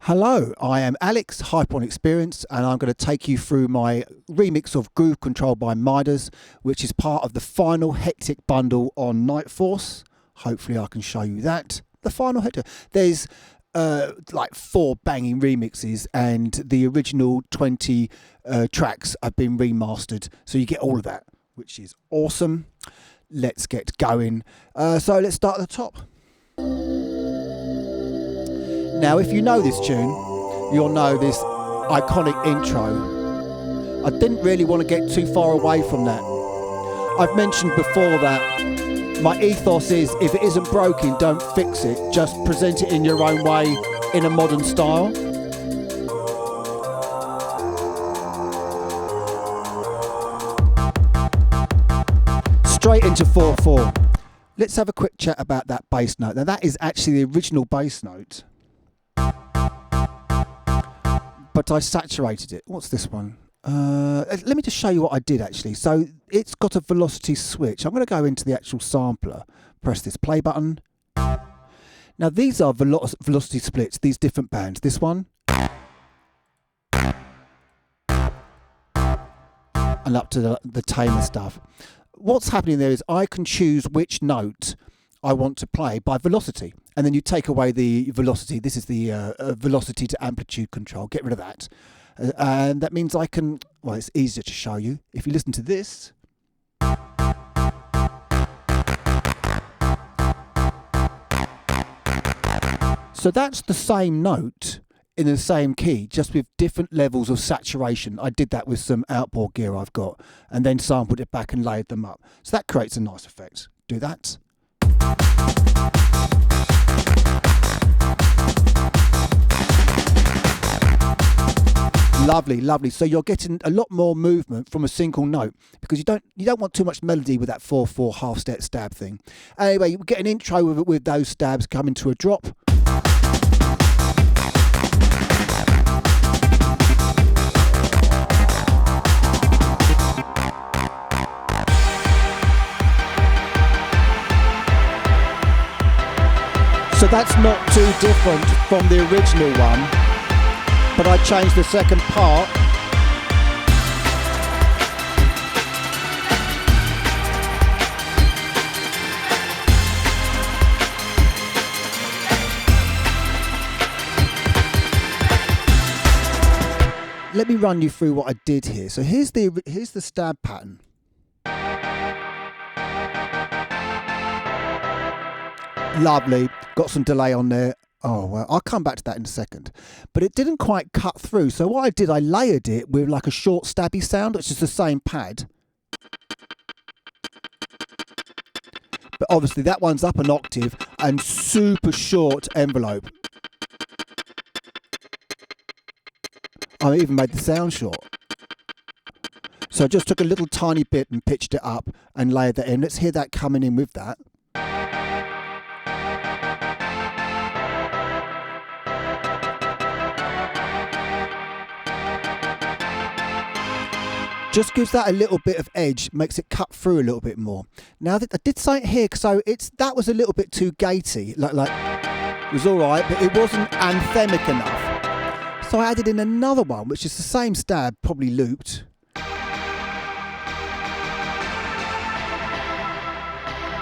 Hello, I am Alex, Hyper on Experience, and I'm going to take you through my remix of Groove Control by Midas, which is part of the final Hectic bundle on Night Force. Hopefully I can show you that. The final Hectic. There's like 4 banging remixes, and the original 20 tracks have been remastered, so you get all of that, which is awesome. Let's get going. So let's start at the top. Now, if you know this tune, you'll know this iconic intro. I didn't really want to get too far away from that. I've mentioned before that my ethos is, if it isn't broken, don't fix it. Just present it in your own way, in a modern style. Straight into 4/4. Let's have a quick chat about that bass note. Now, that is actually the original bass note, but I saturated it. What's this one? Let me just show you what I did actually. So it's got a velocity switch. I'm going to go into the actual sampler, press this play button. Now these are velocity splits, these different bands. This one, and up to the tamer stuff. What's happening there is I can choose which note I want to play by velocity, and then you take away the velocity. This is the velocity to amplitude control. Get rid of that, and that means I can, well, it's easier to show you if you listen to this. So that's the same note in the same key, just with different levels of saturation. I did that with some outboard gear I've got, and then sampled it back and layered them up. So that creates a nice effect. Do that. Lovely, lovely. So you're getting a lot more movement from a single note, because you don't want too much melody with that 4/4 half step stab thing. Anyway, you get an intro with those stabs coming to a drop. So that's not too different from the original one, but I changed the second part. Let me run you through what I did here. So here's the stab pattern. Lovely, got some delay on there. Oh, well, I'll come back to that in a second. But it didn't quite cut through. So what I did, I layered it with like a short stabby sound, which is the same pad. But obviously that one's up an octave and super short envelope. I even made the sound short. So I just took a little tiny bit and pitched it up and layered that in. Let's hear that coming in with that. Just gives that a little bit of edge, makes it cut through a little bit more. Now that I did say it here, so that was a little bit too gatey. Like it was all right, but it wasn't anthemic enough. So I added in another one, which is the same stab, probably looped.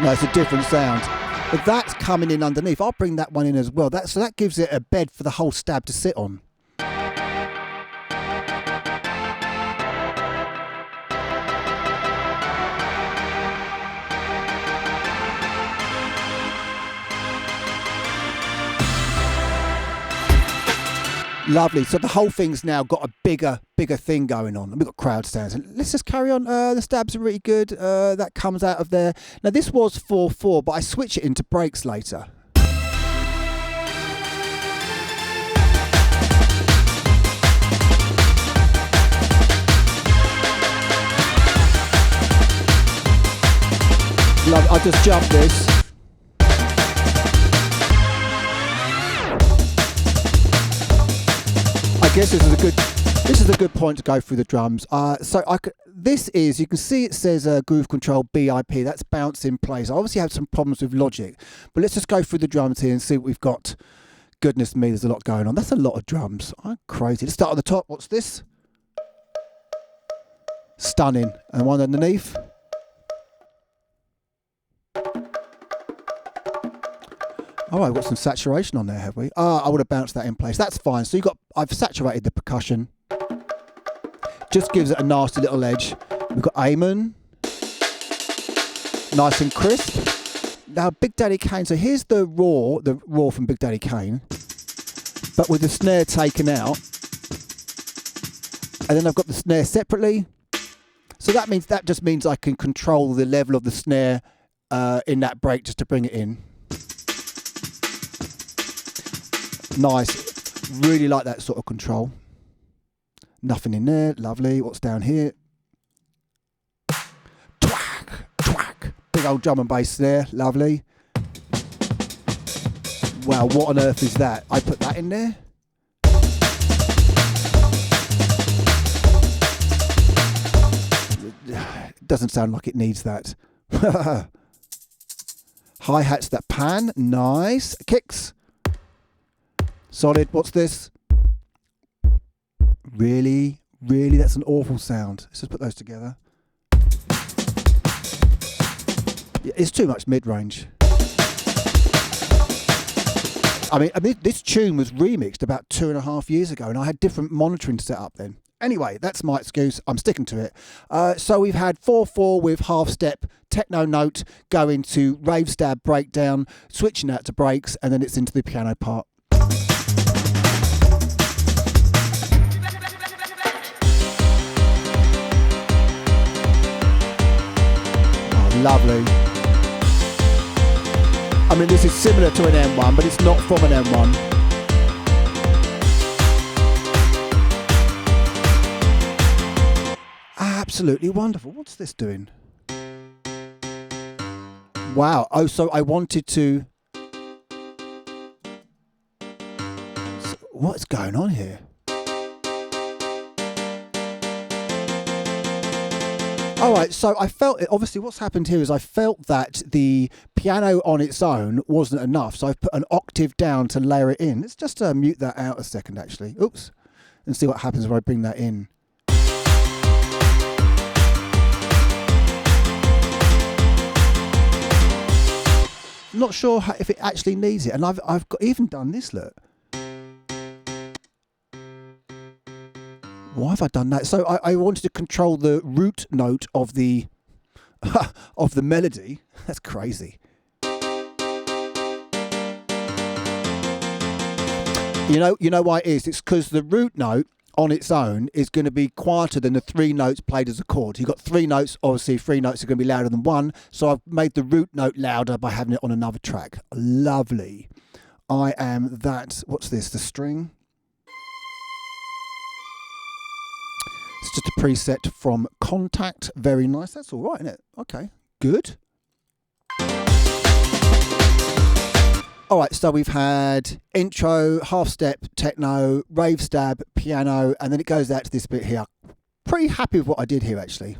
No, it's a different sound, but that's coming in underneath. I'll bring that one in as well. So that gives it a bed for the whole stab to sit on. Lovely. So the whole thing's now got a bigger thing going on. And we've got crowd stands. And let's just carry on. The stabs are really good. That comes out of there. Now this was 4/4, but I switch it into breaks later. Love. I just jumped this. I guess this is a good point to go through the drums. This is, you can see it says Groove Control BIP. That's bounce in place. I obviously have some problems with Logic, but let's just go through the drums here and see what we've got Goodness me, there's a lot going on. That's a lot of drums. I'm crazy. Let's start at the top. What's this? Stunning. And one underneath. Oh, I've got some saturation on there, have we? I would have bounced that in place. That's fine. So I've saturated the percussion. Just gives it a nasty little edge. We've got Amen. Nice and crisp. Now, Big Daddy Kane. So here's the raw from Big Daddy Kane, but with the snare taken out. And then I've got the snare separately. So that just means I can control the level of the snare in that break just to bring it in. Nice. Really like that sort of control. Nothing in there. Lovely. What's down here? Twack, twack. Big old drum and bass snare. Lovely. Wow, what on earth is that? I put that in there? It doesn't sound like it needs that. Hi-hats that pan. Nice. Kicks. Solid. What's this? Really? Really? That's an awful sound. Let's just put those together. It's too much mid-range. I mean, this tune was remixed about 2.5 years ago, and I had different monitoring set up then. Anyway, that's my excuse. I'm sticking to it. So we've had 4/4 with half step, techno note, going to rave stab breakdown, switching out to breaks, and then it's into the piano part. Lovely. I mean, this is similar to an M1, but it's not from an M1. Absolutely wonderful. What's this doing? Wow. Oh, so I wanted to... So what's going on here? All right, so I felt it. Obviously, what's happened here is I felt that the piano on its own wasn't enough, so I've put an octave down to layer it in. Let's just mute that out a second, actually. Oops, and see what happens when I bring that in. Not sure if it actually needs it, and I've even done this. Look. Why have I done that? So I wanted to control the root note of the of the melody. That's crazy. You know why it is? It's because the root note on its own is going to be quieter than the 3 notes played as a chord. You've got 3 notes, obviously 3 notes are going to be louder than 1. So I've made the root note louder by having it on another track. Lovely. I am that. What's this? The string? It's just a preset from Contact. Very nice. That's all right, isn't it? Okay, good. All right, so we've had intro, half step, techno, rave stab, piano, and then it goes out to this bit here. Pretty happy with what I did here, actually.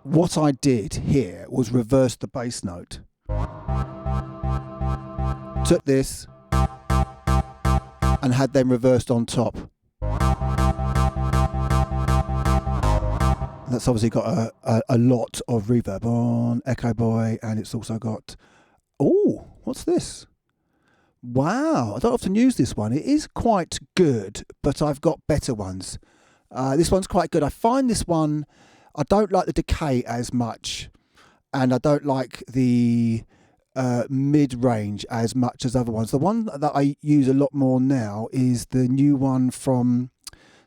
What I did here was reverse the bass note. Took this and had them reversed on top. That's obviously got a lot of reverb on Echo Boy, and it's also got... Oh, what's this? Wow, I don't often use this one. It is quite good, but I've got better ones. This one's quite good. I find this one... I don't like the decay as much, and I don't like the mid-range as much as other ones. The one that I use a lot more now is the new one from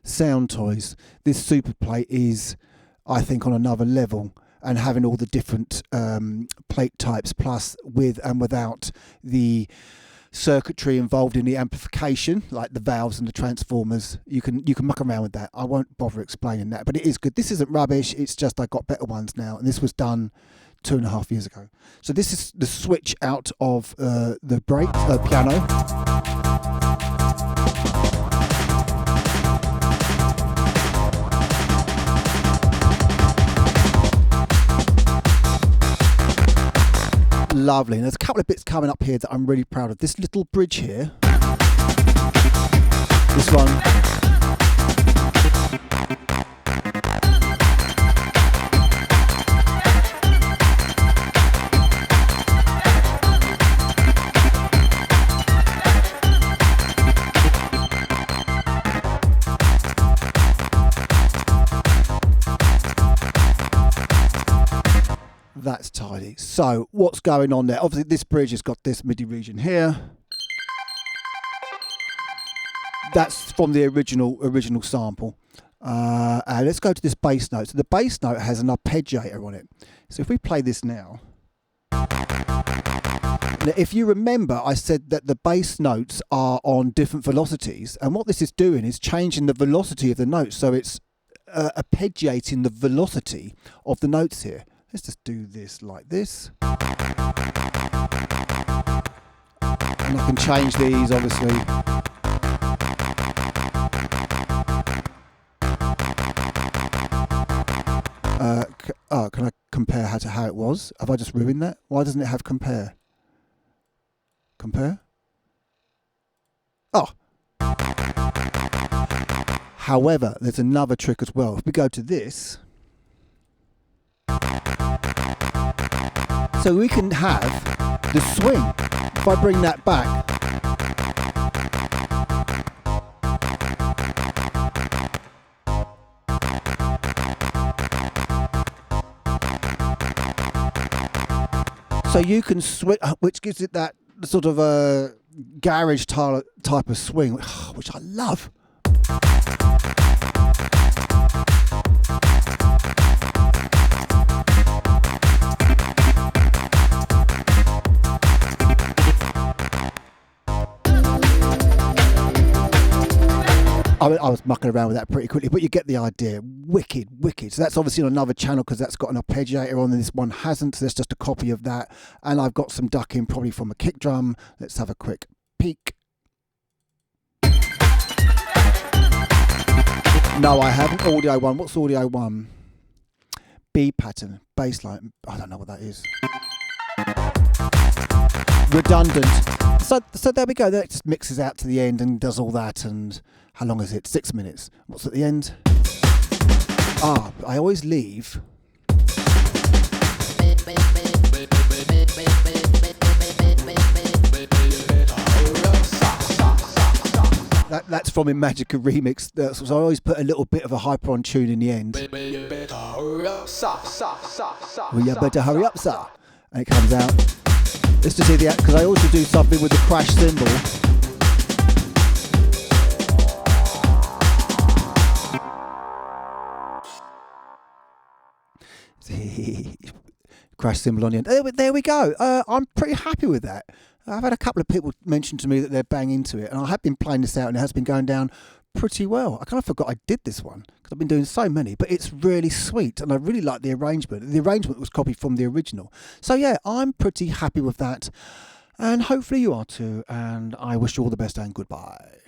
Sound Toys. This Super Plate is, I think, on another level, and having all the different plate types, plus with and without the circuitry involved in the amplification, like the valves and the transformers. You can muck around with that. I won't bother explaining that, but it is good. This isn't rubbish. It's just I got better ones now, and this was done 2.5 years ago. So this is the switch out of the break piano. lovely. And there's a couple of bits coming up here that I'm really proud of. This little bridge here. This one. That's tidy. So what's going on there? Obviously this bridge has got this MIDI region here. That's from the original sample. And let's go to this bass note. So the bass note has an arpeggiator on it. So if we play this now, if you remember, I said that the bass notes are on different velocities, and what this is doing is changing the velocity of the notes. So it's arpeggiating the velocity of the notes here. Let's just do this like this. And I can change these, obviously. Can I compare how it was? Have I just ruined that? Why doesn't it have compare? Compare? Oh. However, there's another trick as well. If we go to this, so we can have the swing. If I bring that back, so you can swing, which gives it that sort of a garage type of swing, which I love. I was mucking around with that pretty quickly, but you get the idea. Wicked, wicked. So that's obviously on another channel because that's got an arpeggiator on and this one hasn't. So there's just a copy of that. And I've got some ducking probably from a kick drum. Let's have a quick peek. No, I haven't. Audio 1. What's audio 1? B pattern, bass line. I don't know what that is. Redundant. So there we go. That just mixes out to the end and does all that. And how long is it? 6 minutes. What's at the end? I always leave. That's from Imagica Remix. So I always put a little bit of a hyper-on tune in the end. Well, you better hurry up, sir. And it comes out. Just to see the, because I also do something with the crash cymbal. Crash cymbal on the end. There we go. I'm pretty happy with that. I've had a couple of people mention to me that they're bang into it, and I have been playing this out and it has been going down pretty well. I kind of forgot I did this one because I've been doing so many, but it's really sweet and I really like the arrangement. The arrangement was copied from the original. So yeah, I'm pretty happy with that and hopefully you are too, and I wish you all the best and goodbye.